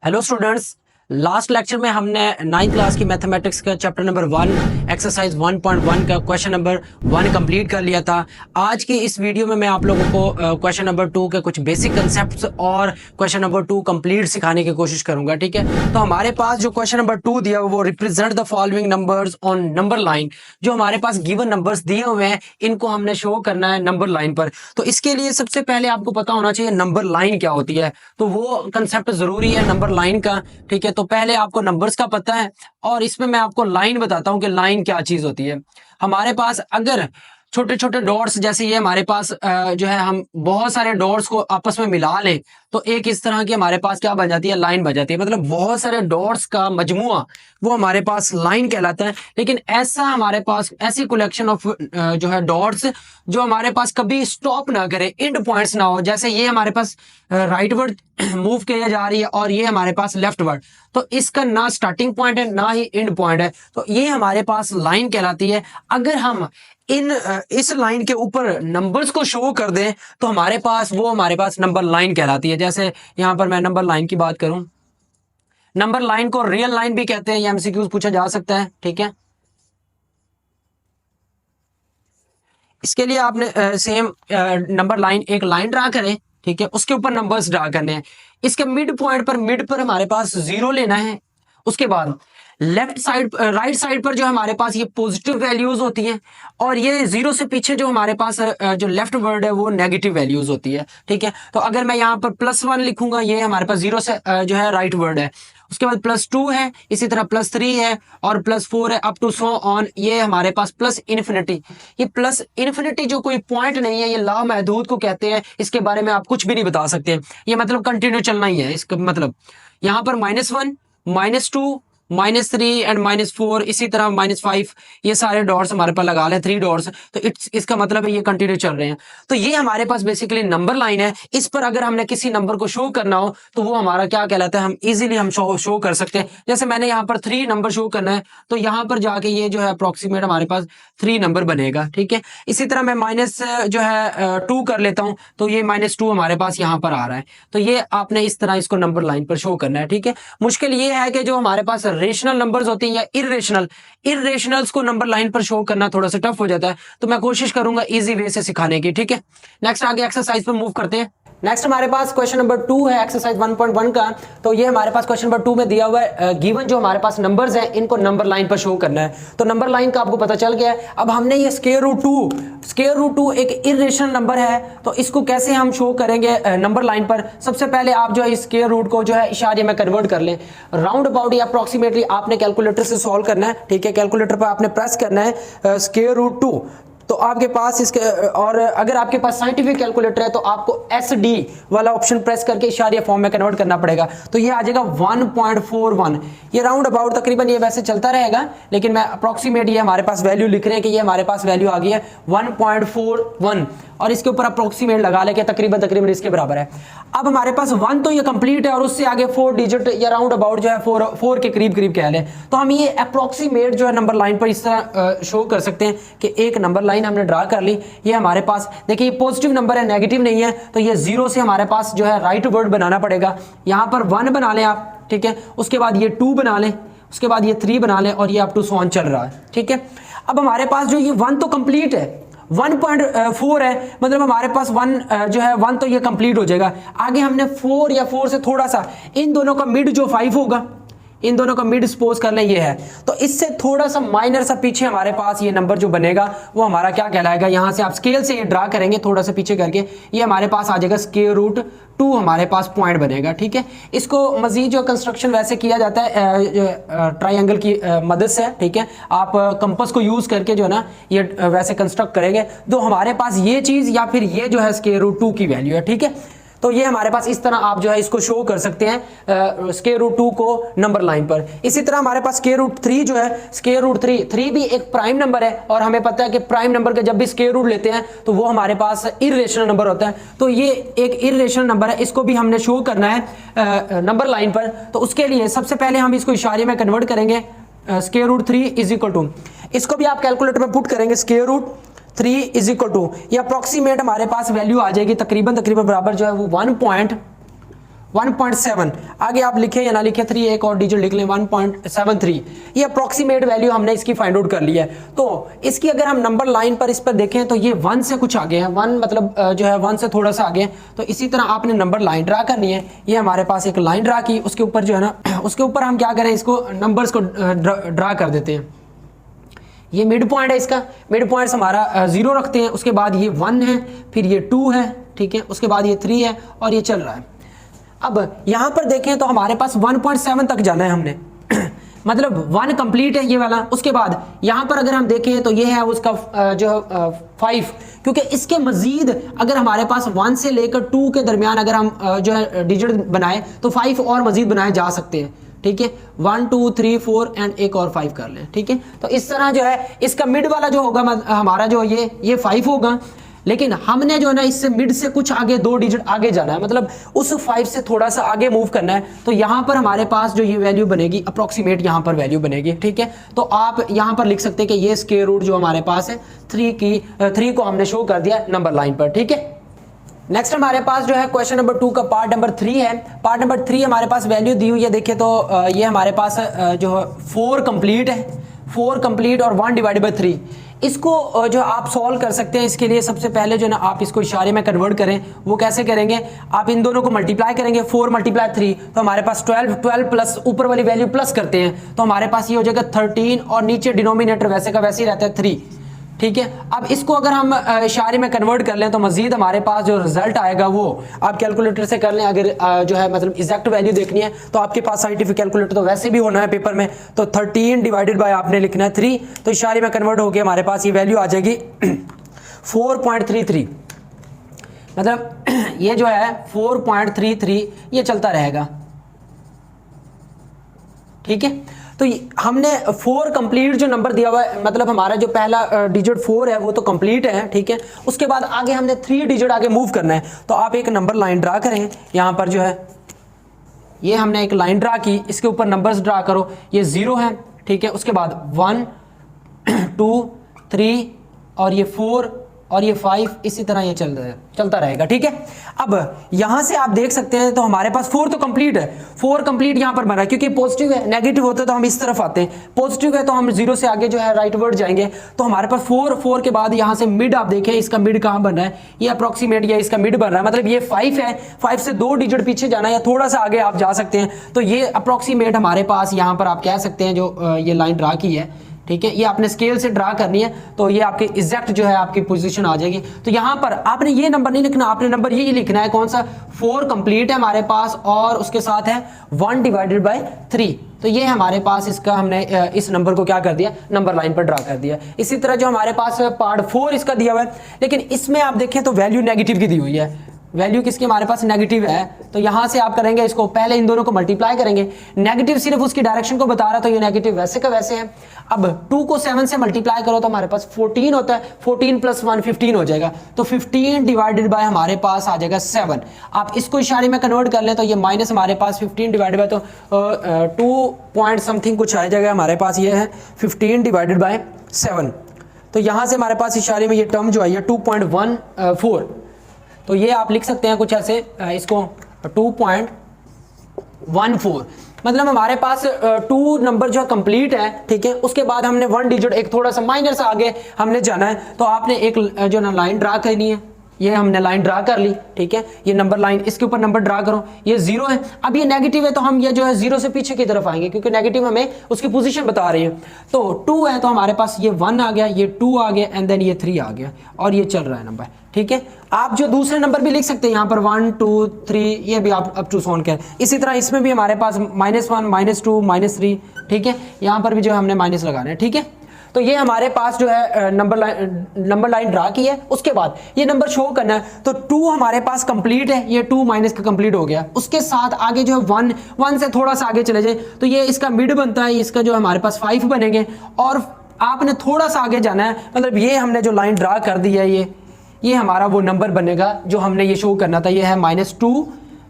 Hello students, last lecture में हमने 9th class की मैथमेटिक्स का चैप्टर नंबर 1 एक्सरसाइज 1.1 का क्वेश्चन नंबर 1 कंप्लीट कर लिया था। आज की इस वीडियो में मैं आप लोगों को क्वेश्चन नंबर 2 के कुछ बेसिक कंसेप्ट्स और क्वेश्चन नंबर 2 कंप्लीट सिखाने की कोशिश करूंगा। ठीक है, तो हमारे पास जो क्वेश्चन नंबर 2 दिया हुआ वो represent the following numbers on number line. जो हमारे पास गिवन नंबर्स दिए हुए हैं इनको हमने शो करना है नंबर लाइन पर। तो इसके लिए सबसे पहले आपको पता होना चाहिए नंबर लाइन क्या होती है, तो वो कंसेप्ट जरूरी है नंबर लाइन का। ठीक है, तो पहले आपको नंबर्स का पता है और इसमें मैं आपको लाइन बताता हूं कि लाइन क्या चीज होती है। हमारे पास अगर छोटे छोटे डॉट्स जैसे ये हमारे पास जो है हम बहुत सारे डॉट्स को आपस में मिला लें तो एक इस तरह की हमारे पास क्या बन जाती है, लाइन बन जाती है। मतलब बहुत सारे डॉट्स का मजमुआ वो हमारे पास लाइन कहलाता है। लेकिन ऐसा हमारे पास ऐसी कलेक्शन ऑफ जो है डॉट्स जो हमारे पास कभी स्टॉप ना करे, एंड पॉइंट्स ना हो। जैसे ये हमारे पास राइट वर्ड मूव किया जा रही है और ये हमारे पास लेफ्ट वर्ड, तो इसका ना स्टार्टिंग पॉइंट है ना ही एंड पॉइंट है, तो ये हमारे पास लाइन कहलाती है। अगर हम इस लाइन के ऊपर नंबर्स को शो कर दें तो हमारे पास नंबर लाइन कहलाती है। जैसे यहां पर मैं नंबर लाइन की बात करूं, नंबर लाइन को रियल लाइन भी कहते हैं, ये एमसीक्यूज पूछा जा सकता है। ठीक है, इसके लिए आपने सेम नंबर लाइन एक लाइन ड्रा करें। ठीक है, उसके ऊपर नंबर्स ड्रा करने हैं। इसके मिड पर हमारे पास 0 लेना है। उसके बाद लेफ्ट साइड राइट साइड पर जो हमारे पास ये पॉजिटिव वैल्यूज होती हैं और ये 0 से पीछे जो हमारे पास जो लेफ्ट वर्ड है वो नेगेटिव वैल्यूज होती है। ठीक है, तो अगर मैं यहाँ पर +1 लिखूंगा, ये हमारे पास 0 से जो है राइट वर्ड है। उसके बाद +2 है, इसी तरह +3 है और +4 है, अप टू सो ऑन। ये हमारे पास प्लस इन्फिनिटी। ये प्लस इन्फिनिटी जो कोई पॉइंट नहीं है, ये लामहदूद को कहते हैं। इसके बारे में आप कुछ भी नहीं बता सकते, ये मतलब कंटिन्यू चलना ही है। इसका मतलब यहाँ पर -1, -2, -3 एंड -4, इसी तरह -5, ये सारे डॉट्स हमारे पास लगा लें, 3 डॉट्स, तो इसका मतलब है ये कंटिन्यू चल रहे हैं। तो ये हमारे पास बेसिकली नंबर लाइन है। इस पर अगर हमने किसी नंबर को शो करना हो तो वो हमारा क्या कहलाता है, हम इजीली हम शो कर सकते हैं। जैसे मैंने यहाँ पर 3 नंबर शो करना है तो यहाँ पर जाके ये जो है अप्रोक्सीमेट हमारे पास 3 नंबर बनेगा। ठीक है, इसी तरह मैं -2 कर लेता हूँ तो ये -2 हमारे पास यहाँ पर आ रहा है। तो ये आपने इस तरह इसको नंबर लाइन पर शो करना है। ठीक है, मुश्किल ये है कि जो हमारे पास रेशनल नंबर्स होती हैं या इरेशनल्स को नंबर लाइन पर शो करना थोड़ा सा टफ हो जाता है, तो मैं कोशिश करूंगा इजी वे से सिखाने की। ठीक है, नेक्स्ट आगे एक्सरसाइज पर मूव करते हैं। नेक्स्ट हमारे पास क्वेश्चन नंबर 2 है एक्सरसाइज 1.1 का। तो ये हमारे पास क्वेश्चन नंबर 2 में दिया हुआ है गिवन जो हमारे पास नंबर्स हैं इनको नंबर लाइन पर शो करना है। तो नंबर लाइन का आपको पता चल गया है। अब हमने ये स्क्वायर रूट 2 एक इरेशनल नंबर है, तो इसको कैसे हम शो करेंगे नंबर लाइन पर। सबसे पहले आप जो है इस स्क्वायर रूट को जो है इशारे में कन्वर्ट कर लें। राउंड अबाउट या अप्रोक्सीमेटली आपने कैलकुलेटर से सॉल्व करना है। ठीक है, कैलकुलेटर पर आपने प्रेस करना है स्क्वायर रूट 2, तो आपके पास इसके और अगर आपके पास साइंटिफिक कैलकुलेटर है तो आपको SD वाला ऑप्शन प्रेस करके इशारिया फॉर्म में कन्वर्ट करना पड़ेगा। तो ये आ जाएगा 1.41। ये राउंड अबाउट तकरीबन ये वैसे चलता रहेगा, लेकिन मैं अप्रोक्सीमेट ये हमारे पास वैल्यू लिख रहे हैं कि ये हमारे पास वैल्यू आ गई है 1.41 और इसके ऊपर अप्रोक्सीमेट लगा लेके तकरीबन इसके बराबर है। अब हमारे पास 1 तो ये कंप्लीट है और उससे आगे 4 डिजिट या राउंड अबाउट जो है 4 के करीब कह लें, तो हम ये अप्रोक्सीमेट जो है नंबर लाइन पर इस तरह शो कर सकते हैं कि एक नंबर लाइन हमने ड्रा कर ली। ये हमारे पास देखिए ये पॉजिटिव नंबर है, नेगेटिव नहीं है, तो ये 0 से हमारे पास जो है राइट वर्ड बनाना पड़ेगा। यहाँ पर 1 बना लें आप। ठीक है, उसके बाद ये 2 बना लें, उसके बाद ये 3 बना लें और ये अप टू सो ऑन चल रहा है। ठीक है, अब हमारे पास जो ये 1 तो कंप्लीट है, 1.4 है, मतलब हमारे पास 1 तो ये कंप्लीट हो जाएगा। आगे हमने 4 या 4 से थोड़ा सा इन दोनों का मिड जो 5 होगा, इन दोनों का मिड सपोज कर लें ये है, तो इससे थोड़ा सा माइनर सा पीछे हमारे पास ये नंबर जो बनेगा वो हमारा क्या कहलाएगा। यहां से आप स्केल से ये ड्रा करेंगे थोड़ा सा पीछे करके, ये हमारे पास आ जाएगा स्क्वायर रूट 2 हमारे पास पॉइंट बनेगा। ठीक है, इसको मजीद जो कंस्ट्रक्शन वैसे किया जाता है ट्राइंगल की मदद से। ठीक है, आप कंपास को यूज करके जो है ना ये वैसे कंस्ट्रक्ट करेंगे तो हमारे पास ये चीज या फिर ये जो है स्क्वायर रूट 2 की वैल्यू है। ठीक है, तो ये हमारे पास इस तरह आप जो है इसको शो कर सकते हैं स्क्वायर रूट 2 को नंबर लाइन पर। इसी तरह हमारे पास स्क्वायर रूट 3 जो है, स्क्वायर रूट 3 भी एक प्राइम नंबर है और हमें पता है कि प्राइम नंबर का जब भी स्क्वायर रूट लेते हैं तो वो हमारे पास इरेशनल नंबर होता है। तो ये एक इरेशनल नंबर है, इसको भी हमने शो करना है नंबर लाइन पर। तो उसके लिए सबसे पहले हम इसको इशारे में कन्वर्ट करेंगे स्क्वायर रूट 3 इसको भी आप कैलकुलेटर में पुट करेंगे स्क्वायर रूट 3 = ये अप्रोक्सीमेट हमारे पास वैल्यू आ जाएगी तकरीबन बराबर जो है वो 1.41 1.7, आगे आप लिखें या ना लिखें 3, एक और डिजिट लिख लें 1.73, ये अप्रॉक्सीमेट वैल्यू हमने इसकी फाइंड आउट कर ली है। तो इसकी अगर हम नंबर लाइन पर इस पर देखें तो ये 1 से कुछ आगे है, 1 मतलब जो है 1 से थोड़ा सा आगे है। तो इसी तरह आपने नंबर लाइन ड्रा करनी है। ये हमारे पास एक लाइन ड्रा की, उसके ऊपर जो है ना उसके ऊपर हम क्या करें, इसको नंबर्स को ड्रा कर देते हैं। ये मिड पॉइंट है, इसका मिड पॉइंट हमारा 0 रखते हैं, उसके बाद ये 1 है, फिर ये 2 है, ठीक है, उसके बाद ये 3 है और ये चल रहा है। अब यहाँ पर देखें तो हमारे पास 1.7 तक जाना है हमने मतलब 1 कंप्लीट है ये वाला। उसके बाद यहाँ पर अगर हम देखें तो ये है उसका जो 5, क्योंकि इसके मजीद अगर हमारे पास 1 से लेकर 2 के दरमियान अगर हम जो है डिजिट बनाए तो 5 और मजीद बनाए जा सकते हैं, ठीक है। 1 2 3 4 एंड एक और 5 कर लें, ठीक है। तो इस तरह जो है इसका मिड वाला जो होगा हमारा जो ये 5 होगा, लेकिन हमने जो है ना इससे मिड से कुछ आगे 2 डिजिट आगे जाना है, मतलब उस 5 से थोड़ा सा आगे मूव करना है। तो यहाँ पर हमारे पास जो ये वैल्यू बनेगी अप्रॉक्सीमेट यहाँ पर वैल्यू बनेगी, ठीक है। तो आप यहाँ पर लिख सकते हैं कि ये स्क्वायर रूट जो हमारे पास है 3 को हमने शो कर दिया नंबर लाइन पर, ठीक है। नेक्स्ट हमारे पास जो है क्वेश्चन नंबर 2 का पार्ट नंबर 3 है। पार्ट नंबर 3 हमारे पास वैल्यू दी हुई है, देखिए तो ये हमारे पास जो है 4 कंप्लीट है, 4 कंप्लीट और 1 डिवाइडेड बाई 3। इसको जो आप सॉल्व कर सकते हैं, इसके लिए सबसे पहले जो है ना आप इसको इशारे में कन्वर्ट करें। वो कैसे करेंगे, आप इन दोनों को मल्टीप्लाई करेंगे, 4 × 3 तो हमारे पास 12 प्लस ऊपर वाली वैल्यू प्लस करते हैं तो हमारे पास ये हो जाएगा 13 और नीचे डिनोमिनेटर वैसे का वैसे ही रहता है 3, ठीक है। अब इसको अगर हम इशारे में कन्वर्ट कर लें तो मजीद हमारे पास जो रिजल्ट आएगा वो आप कैलकुलेटर से कर लें। अगर जो है मतलब एग्जैक्ट वैल्यू देखनी है तो आपके पास साइंटिफिक कैलकुलेटर तो वैसे भी होना है पेपर में, तो 13 डिवाइडेड बाय आपने लिखना है 3, तो इशारे में कन्वर्ट होकर हमारे पास ये वैल्यू आ जाएगी 4.33, मतलब ये जो है 4.33 ये चलता रहेगा, ठीक है। तो हमने 4 कंप्लीट जो नंबर दिया हुआ है, मतलब हमारा जो पहला डिजिट 4 है वो तो कंप्लीट है, ठीक है। उसके बाद आगे हमने 3 डिजिट आगे मूव करना है। तो आप एक नंबर लाइन ड्रा करें, यहाँ पर जो है ये हमने एक लाइन ड्रा की, इसके ऊपर नंबर्स ड्रा करो, ये 0 है, ठीक है। उसके बाद 1 2 3 और ये 4 और ये 5, इसी तरह ये चलता रहेगा, ठीक है। अब यहां से आप देख सकते हैं तो हमारे पास 4 तो कंप्लीट है, 4 कंप्लीट यहां पर बना है, क्योंकि पॉजिटिव है, नेगेटिव होता है तो हम इस तरफ आते हैं, पॉजिटिव है तो हम 0 से आगे जो है राइट वर्ड जाएंगे। तो हमारे पास 4 के बाद यहां से मिड आप देखें, इसका मिड कहां बन रहा है, ये अप्रॉक्सीमेट या इसका मिड बन रहा है, मतलब ये 5 है, 5 से 2 डिजिट पीछे जाना है या थोड़ा सा आगे आप जा सकते हैं। तो ये अप्रॉक्सीमेट हमारे पास यहां पर आप कह सकते हैं जो ये लाइन ड्रा की है, ठीक है। ये आपने स्केल से ड्रा करनी है तो ये आपके एग्जैक्ट जो है आपकी पोजीशन आ जाएगी। तो यहाँ पर आपने ये नंबर नहीं लिखना, आपने नंबर ये लिखना है कौन सा, 4 कंप्लीट है हमारे पास और उसके साथ है 1 डिवाइडेड बाय 3। तो ये हमारे पास इसका हमने इस नंबर को क्या कर दिया, नंबर लाइन पर ड्रा कर दिया। इसी तरह जो हमारे पास पार्ट 4 इसका दिया हुआ है, लेकिन इसमें आप देखें तो वैल्यू नेगेटिव की दी हुई है, वैल्यू किसकी हमारे पास नेगेटिव है। तो यहां से आप करेंगे इसको, पहले इन दोनों को मल्टीप्लाई करेंगे, नेगेटिव सिर्फ उसकी डायरेक्शन को बता रहा तो ये नेगेटिव वैसे का वैसे है। अब 2 को 7 से मल्टीप्लाई करो तो हमारे पास 14 होता है, 14 + 1 15 हो जाएगा। तो 15 डिवाइडेड बाय हमारे पास आ जाएगा 7। आप इसको इशारे में कन्वर्ट कर लें तो ये माइनस हमारे पास 15 डिवाइडेड बाय तो 2 पॉइंट समथिंग कुछ आ जाएगा हमारे पास, ये है 15 डिवाइडेड बाय 7। तो यहां से हमारे पास इशारे में ये टर्म जो है ये 2.14, तो ये आप लिख सकते हैं कुछ ऐसे, इसको 2.14, मतलब हमारे पास 2 नंबर जो है कंप्लीट है, ठीक है। उसके बाद हमने 1 डिजिट एक थोड़ा सा माइनर सा आगे हमने जाना है, तो आपने एक जो ना लाइन ड्रा करनी है, ये हमने लाइन ड्रा कर ली, ठीक है। ये नंबर लाइन, इसके ऊपर नंबर ड्रा करो, ये 0 है। अब ये नेगेटिव है तो हम ये जो है 0 से पीछे की तरफ आएंगे, क्योंकि नेगेटिव हमें उसकी पोजीशन बता रही है। तो 2 है तो हमारे पास ये 1 आ गया, ये 2 आ गया एंड देन ये 3 आ गया और ये चल रहा है नंबर, ठीक है। आप जो दूसरे नंबर भी लिख सकते हैं यहाँ पर 1 2 3, ये भी आप अप टू सॉन कर। इसी तरह इसमें भी हमारे पास -1 -2 -3, ठीक है। यहाँ पर भी जो है हमने माइनस लगाना है, ठीक है। तो ये हमारे पास जो है नंबर लाइन ड्रा की है। उसके बाद ये नंबर शो करना है, तो 2 हमारे पास कंप्लीट है, ये 2 माइनस का कंप्लीट हो गया। उसके साथ आगे जो है 1 से थोड़ा सा आगे चले जाए तो ये इसका मिड बनता है, इसका जो हमारे पास 5 बनेंगे और आपने थोड़ा सा आगे जाना है, मतलब ये हमने जो लाइन ड्रा कर दी है ये हमारा वो नंबर बनेगा जो हमने ये शो करना था। ये है -2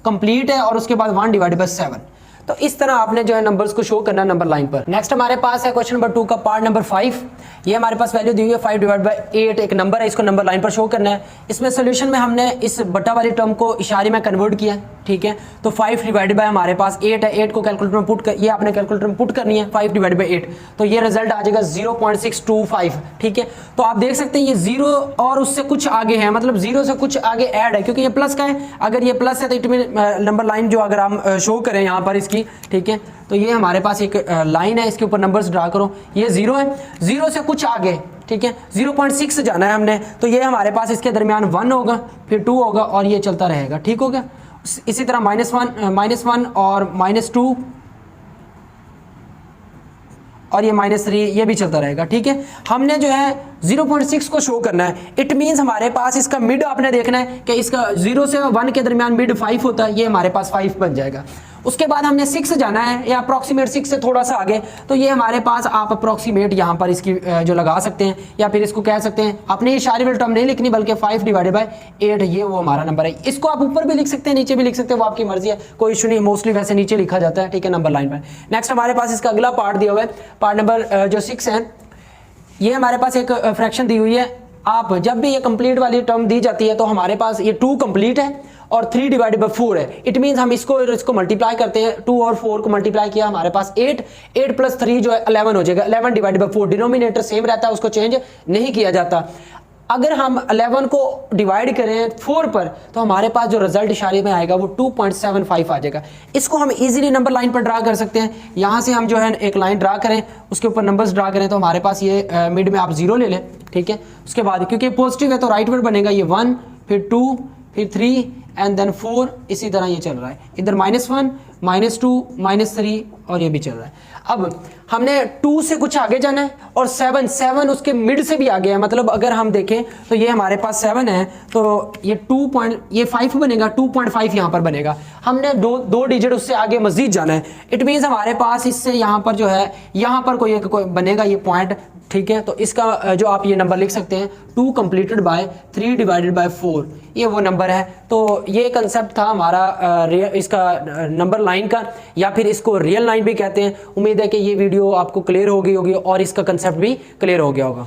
कंप्लीट है और उसके बाद 1 डिवाइडेड बाय 7। तो इस तरह आपने जो है नंबर्स को शो करना नंबर लाइन पर। नेक्स्ट हमारे पास है क्वेश्चन नंबर 2 का पार्ट नंबर 5। ये हमारे पास वैल्यू दी हुई है 5 डिवाइड बाय 8, एक नंबर है, इसको नंबर लाइन पर शो करना है। इसमें सोल्यूशन में हमने इस बटा वाली टर्म को इशारे में कन्वर्ट किया, ठीक है। तो 5 डिवाइड बाय हमारे पास 8 है, 8 को कैलकुलेटर में पुट कर, ये आपने कैलकुलेटर में पुट करनी है 5 डिवाइड बाय 8, तो ये रिजल्ट आ जाएगा 0.625, ठीक है। तो आप देख सकते हैं ये 0 और उससे कुछ आगे है, मतलब 0 से कुछ आगे ऐड है, क्योंकि ये प्लस का है। अगर ये प्लस है तो इट मीन नंबर लाइन जो अगर हम शो करें यहाँ पर इसकी, ठीक है, तो ये हमारे पास एक लाइन है, इसके ऊपर नंबर्स ड्रा करो। ये 0 है, 0 से कुछ आगे, ठीक है, 0.6 जाना है हमने, तो ये हमारे पास इसके दरमियान 1 होगा, फिर 2 होगा और ये चलता रहेगा, ठीक हो गया। इसी तरह -1 और -2 और ये -3 ये भी चलता रहेगा, ठीक है। हमने जो है 0.6 को शो करना है। इट मीन्स हमारे पास इसका मिड आपने देखना है कि इसका 0 से 1 के दरमियान मिड 5 होता है, ये हमारे पास 5 बन जाएगा। उसके बाद हमने 6 जाना है, या अप्रॉक्सीमेट 6 से थोड़ा सा आगे, तो ये हमारे पास आप अप्रॉक्सीमेट यहाँ पर इसकी जो लगा सकते हैं, या फिर इसको कह सकते हैं, अपने इशारे वाली टर्म नहीं लिखनी बल्कि 5 डिवाइडेड बाय 8, ये वो हमारा नंबर है। इसको आप ऊपर भी लिख सकते हैं, नीचे भी लिख सकते हैं, वो आपकी मर्जी है, कोई इशू नहीं। मोस्टली वैसे नीचे लिखा जाता है, ठीक है, नंबर लाइन पर। नेक्स्ट हमारे पास इसका अगला पार्ट दिया हुआ है, पार्ट नंबर जो 6 है। ये हमारे पास एक फ्रैक्शन दी हुई है। आप जब भी ये कंप्लीट वाली टर्म दी जाती है तो हमारे पास ये 2 कंप्लीट है और 3 डिवाइडेड बाय 4 है। इट मींस हम इसको मल्टीप्लाई करते हैं, 2 और 4 को मल्टीप्लाई किया, हमारे पास 8 प्लस 3 जो है 11 हो जाएगा। 11 डिवाइडेड बाय 4, डिनोमिनेटर सेम रहता है, उसको चेंज नहीं किया जाता। अगर हम 11 को डिवाइड करें 4 पर, तो हमारे पास जो रिजल्ट इशारे में आएगा वो 2.75 आ जाएगा। इसको हम इजीली नंबर लाइन पर ड्रा कर सकते हैं। यहाँ से हम जो है एक लाइन ड्रा करें, उसके ऊपर नंबर्स ड्रा करें, तो हमारे पास ये मिड में आप 0 ले लें, ठीक है। उसके बाद क्योंकि पॉजिटिव है तो राइट वर्ड बनेगा, ये 1, फिर 2, फिर 3 एंड देन 4, इसी तरह ये चल रहा है। इधर -1, -2, -3 और ये भी चल रहा है। अब हमने 2 से कुछ आगे जाना है और 7 उसके मिड से भी आगे है। मतलब अगर हम देखें तो ये हमारे पास 7 है, तो ये 5 बनेगा, 2.5 यहाँ पर बनेगा। हमने दो डिजिट उससे आगे मजीद जाना है। इट मीन्स हमारे पास इससे यहाँ पर जो है, यहाँ पर कोई बनेगा ये पॉइंट, ठीक है। तो इसका जो आप ये नंबर लिख सकते हैं 2 कंप्लीटेड बाय 3 डिवाइडेड बाय 4, ये वो नंबर है। तो ये कंसेप्ट था हमारा इसका नंबर लाइन का, या फिर इसको रियल लाइन भी कहते हैं। उम्मीद है कि ये वीडियो आपको क्लियर हो गई होगी और इसका कंसेप्ट भी क्लियर हो गया होगा।